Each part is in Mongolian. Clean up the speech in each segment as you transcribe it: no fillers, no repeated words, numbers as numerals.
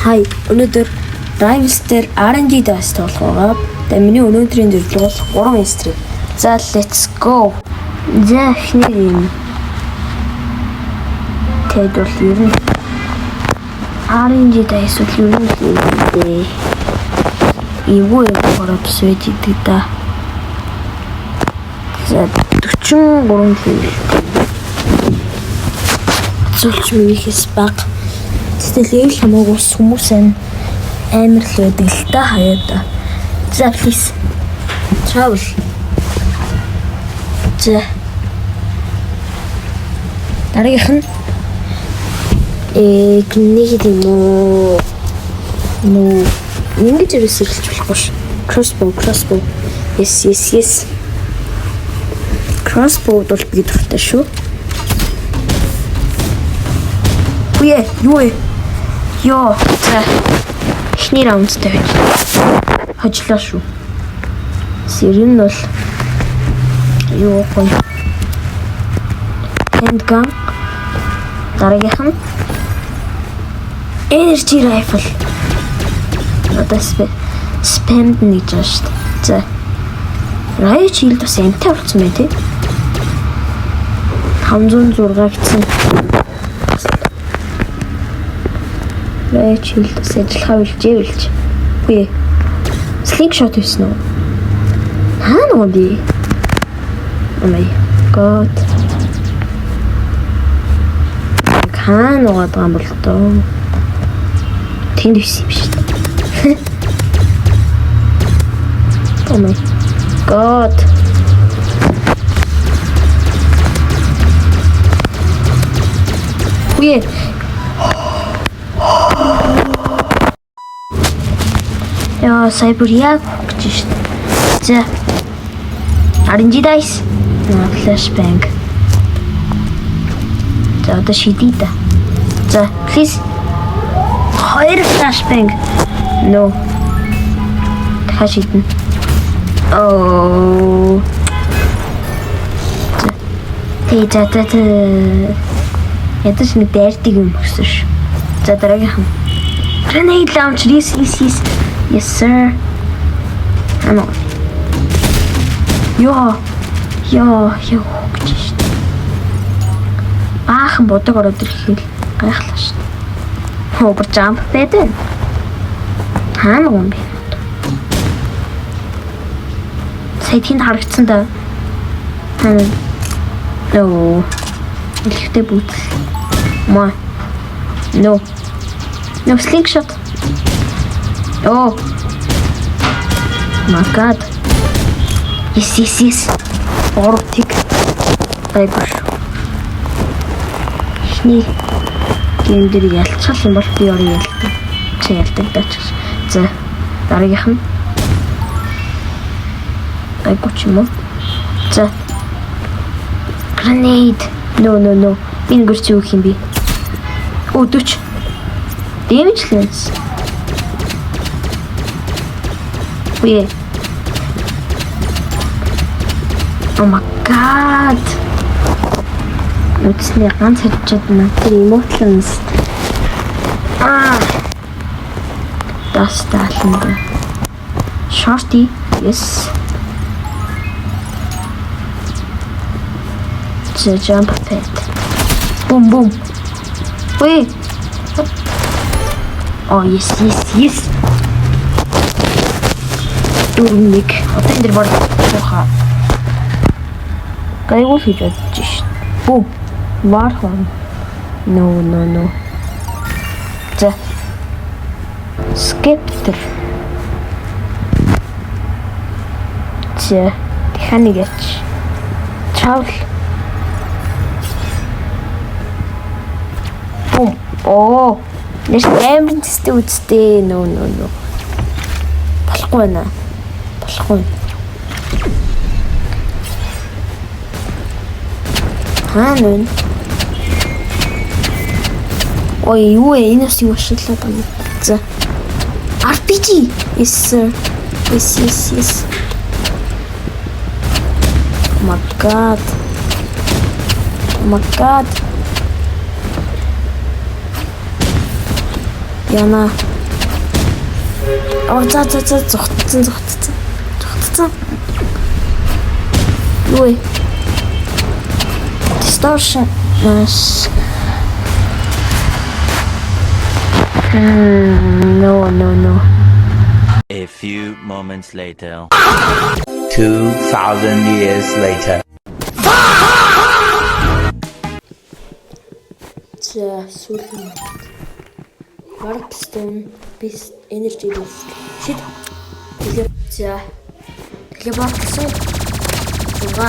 Hi, өнөөдөр Rhymes-дээр RNG даст болох байгаа. Тэгээ миний өнөөдрийн зөвлөгөө бол 3 инстриг. За let's go. За эхний юм. Тэгэд бол ер нь RNG даст бол ер нь эвгүй гараад сүйд идэг да. За 43 level. Зөвч минийхээс баг. Тэгэл хамаагүй хүмүүс амар л байдаг л та хаяада. За please. Travel. За. Дараагийнх нь гинэгэд юм уу? Нөө ингэж өрсөлдөж болохгүй ш. Crossbow. Yes. Crossbow бол би дуртай шүү. Ёо, за. Эхний раундтай байж. Хожлоо шүү. Сэрэн бол юу гоё. Handgun. Дараагийнх нь Energy Rifle. Одоо spamд нэг жаа шүү дээ. За. Riot Shield бас энтэй болсон байх тий. 506 гэсэн. Riot Shield бас ажиллахаа үлж. Үгүй. Slingshot хийсэн үү? Хаана би? Oh my god. Хаана байгаа юм бол тоо. Тэнд биш юм шүү дээ. Oh my god. Үгүй. Яа, сайбер яг гэж шүү дээ. За. RNG dice. Flashbang. За, одоо шидий да. За, please. 2 flashbang. No. Дахиад шиднэ. Oh. За. Ядаж нэг дайртыг юм өгсөн ш. За, дараагийнх нь. Grenade launcher. Yes, sir. Ano? Yo, гэж шүү дээ. Баахан бодог ороод ирэхэл гайхлаа шүү дээ. Over jump байдаг. Хаана юм бэ? Сая тэнд харагдсан да. No. Илхтэй бүүтэл. No. No slingshot. Oh my god. Yes. Ортик. Айгууш. Эхний гейм дээр ялцгал юм бол би орё ялдаг. Чи ялдаг даач. За, дараагийнх нь. Айгууч юм уу? За. Grenade. No. Би нэг ч юу хийх юм бэ? Оо 40. Damage lens. Үе. Oh my god. Үтсний ганц хэвчээд нэ тэр emotions. Дастаална. Shorty. Yes. The jump pad. Boom. Үе. Oh yes. Дүрмиг. Одоо энэ дэр бол хаа. Гайгүй хийж бодож шít. Бум. Вархон. No. За. Skepter. За. Техник яч. Travel. Бум. Оо. Нэш амбинцтэй үстэй. No. Болохгүй наа. Хаана вэ? Ой, юу энэ бас юу шилээд байна. За. RPG. Yes, sir. Yes. Oh my god. Яна. За зүгтцэн. Юу вэ? Distortion. No. A few moments later. 2,000 years later. За сүүлийн Warpstone bis energy bis. Shit. За телепортсон. Зуга.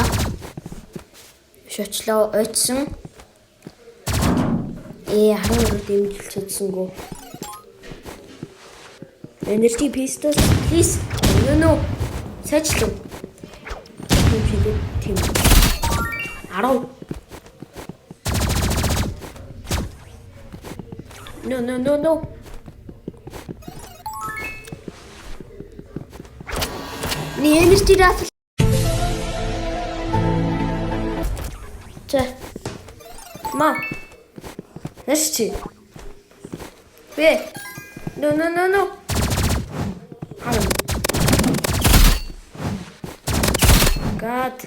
Шочлоо ойцсон. Харин дэмжилцсэн. Energy pistol please. No. Сайжлаа. Тийм. 10. No. Ni energy даф. Ма. Нэшти. No. God.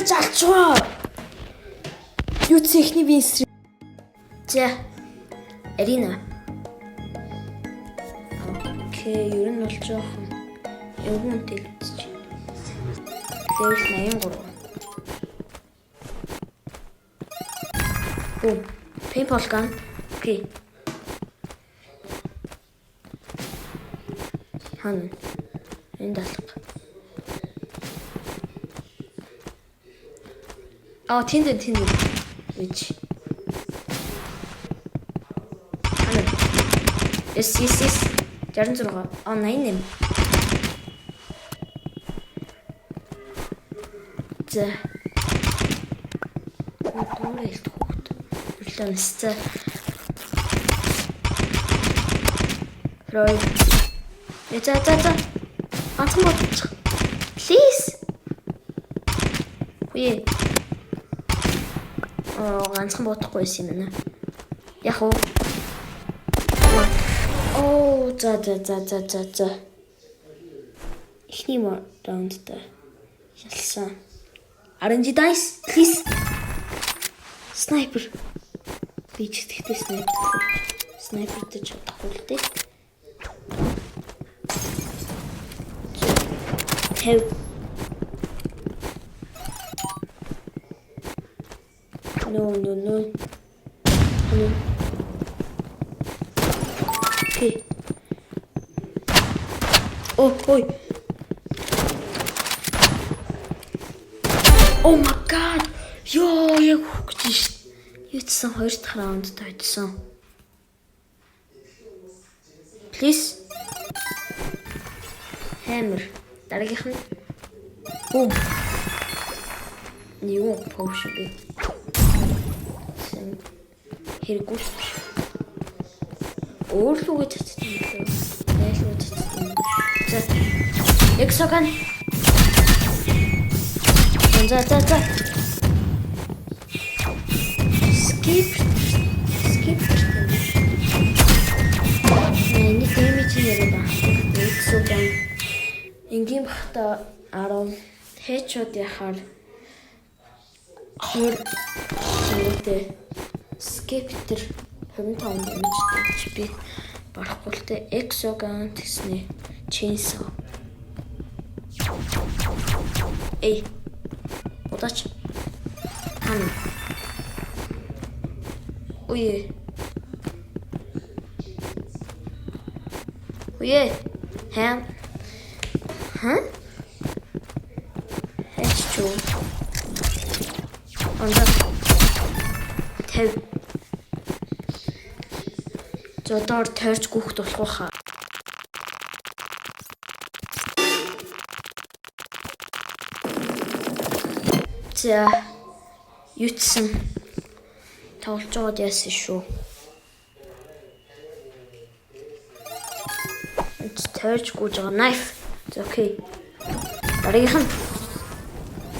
Залчгаа. Юу техник винс. Арина. Окей, ер нь бол жоохон явгонтэй л үзчих. Level 83. Paintball gun. Окей. Хан. Энд алга. Тэнд. Үгүй. Yes. 66. 88. За. Дөрөв хүүхэд. Үлэнстэй. Рой. За. Антмод. Please. Үе. Ганцхан бодохгүй байсан юм байна. Яг уу. За. Ихний раундтай ялсан. RNG dice, please. Sniper. Би ч ихтэй снайпертэй чадахгүй л дээ. No. Okay. Ой. Oh my god. Яг хөөгч шít. Юутсан 2 дахь раунд тойдсон. Please. Hammer. Дараагийнх нь. Юу potion бэ? Хэрэггүй биш. Өөрлөгөө цацсан юм. Байлгүй цацсан. За. Exogan. За. Skip. Нэг damage яриа баг. Exogan. Ингийн бахта 10 headshot яхаар 20 минутэ skip-тер 25 damage би барахгүй л тэ Exogan гэснэ chainsaw. Удаач. Уе. Хан. Хэчүү. Онда. Тэв. Зодоор тойрч гүөхт болох хаа. За. Ютсэн. Тоглож байгаад яасан шүү. Тойрч гүйж байгаа knife. Окей. Дараагийнх нь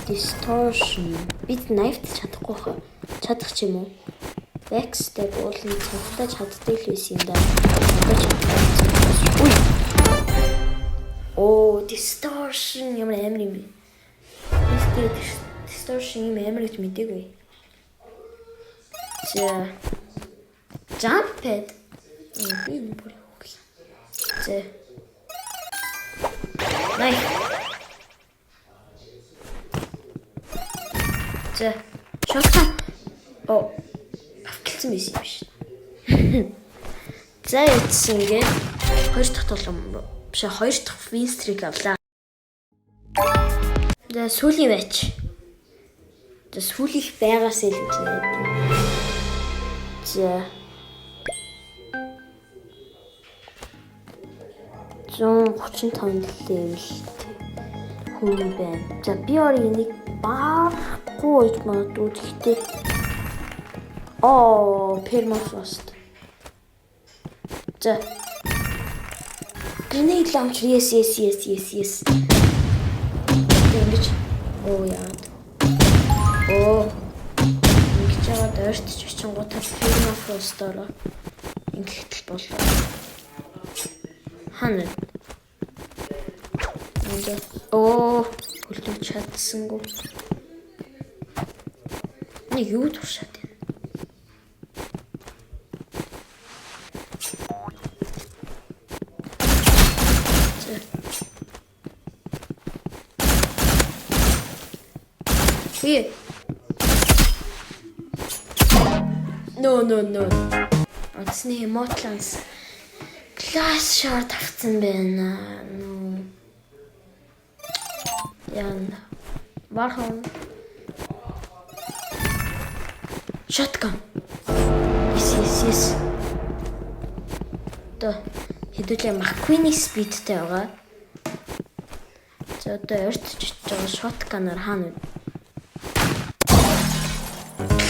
distortion. Бид knife чадахгүй хаа. Чадах ч юм уу? Vexтэй уулын цогтаж чаддаг л байсан юм да. Ui. Oh, distortion ямар амар юм бэ? Distortion юм амар гэж мэдээгүй. За. Jump pad. Би энэ бүр юу. За. Най. За. Шотган. Оо. Авчихсан байсан юм биш. За ятсан ингээд хоёр дахь толгом биш хоёр дахь win streak авлаа. За сүүлийн матч. За сүүлийнх байгаас л гэж найдаа. За 135 level хүн байна. За би энийг баахгүй гэж магадгүй гэхдээ permafrost. За. Grenade launcher yes. Ингэж яад. Ингэж яваад ойртч очингуудаа permafrost-ороо ингэхтэл болоо. Хана. Хөлөж чадсангүй. Нэг юу туршаад байна. Here. No. Атсны Motlans Glass shard авсан байна. Яна. Warhol. Shotgun. Yes. То хэдүүлээ McQueen speedтэй байгаа. За одоо өртөж байгаа shotgun-аар хаана вэ?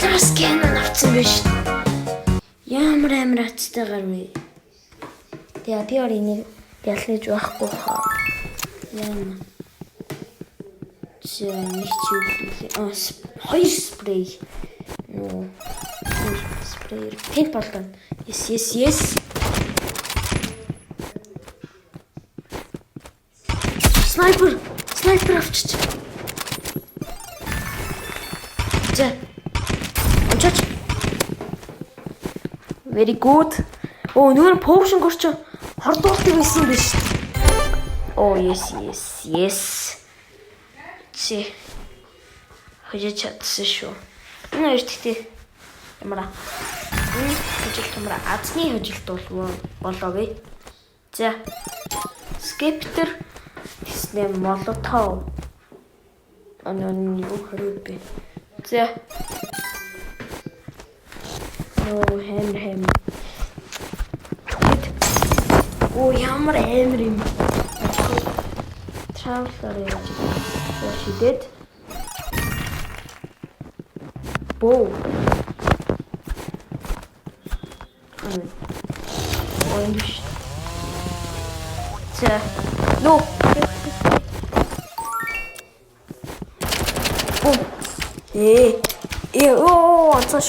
Glass cannon авсан биш. Ямар амар атцтай гарвэ. Тэгээ би орины ялгаж байхгүй хаа. Яна. Чи нэг чи хоёр спрей. Спрей. Пинк болгоно. Yes. Снайпер авчиж. За. Ончооч. Very good. Нүүр potion горч хордуулдаг байсан юм биш. Yes. Чи хожиж чадсан шүү. Энэ хоёр тэгтээ ямар хожилт юмраа азны хожилт болоо вэ? За. Skepter тэснэ молотов. Юу хэрэг бэ? За. Хэм. Ямар амар юм. Traveler яаж шидэд. Боу. Ондиш. За. No. Цаш.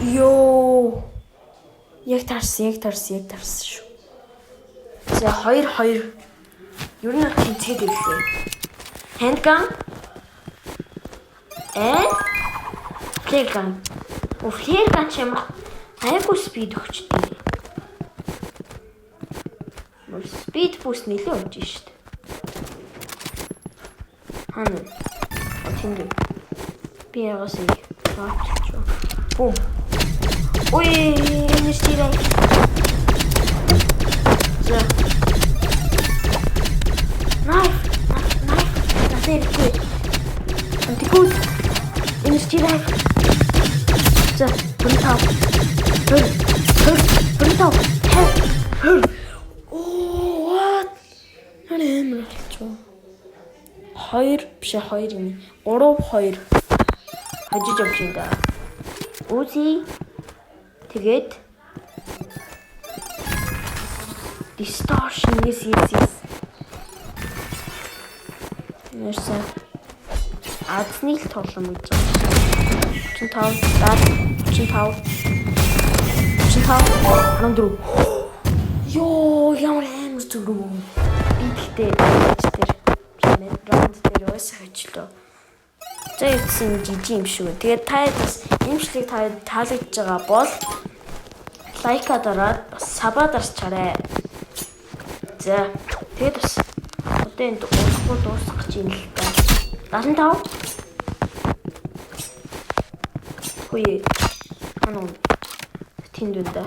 Йоо. Яг тарсан шүү. За 2. Юу нэг тэнцээд ирлээ. Handgun. Flare gun. Flare gun ч ямар айгүй speed өгчтэй. Speed boost нэлээд өгч шүү дээ. Хана. Тэнгэр. Би ягаас их таач. Бум. Не стреляй. За. Knife. Антикут. Не стреляй. За, брутал. Брутал. What? Нэмэр чоо. 2 биш 2 юм. 3 хожиж явж юм да. Узи. Тэгээд distortion yes. Нэрсэн азны л тоглоом гэж байна. 35, 35, 14. Йоо, ямар амар зүрх. Би тэгтээ раунд дээр уусах ажиллаа. За ятсан жижиг юм шүү. Тэгээд та бас имшлиг таалагдж байгаа бол лайка дараад бас саба дарчаарай. За тэгээд бас одоо энэ дуусгах гэж юм л та. 75. Хөөе. Анаа. Тэнд үнэ.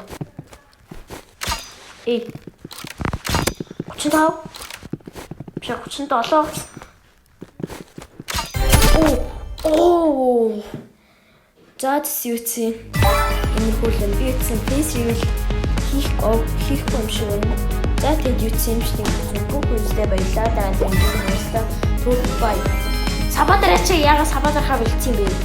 35. Биш 37. Оо. За тийсэн. Энэ хөлн би ütсэн please хийхгүй юм шиг байна. За тэгээд YouTube юм шиг бүх үзлээ баярлалаа. Дараа нь бүгд баярлалаа. Түр бай. Сабадараа чи яга сабадарахаа бэлдсэн юм бэ?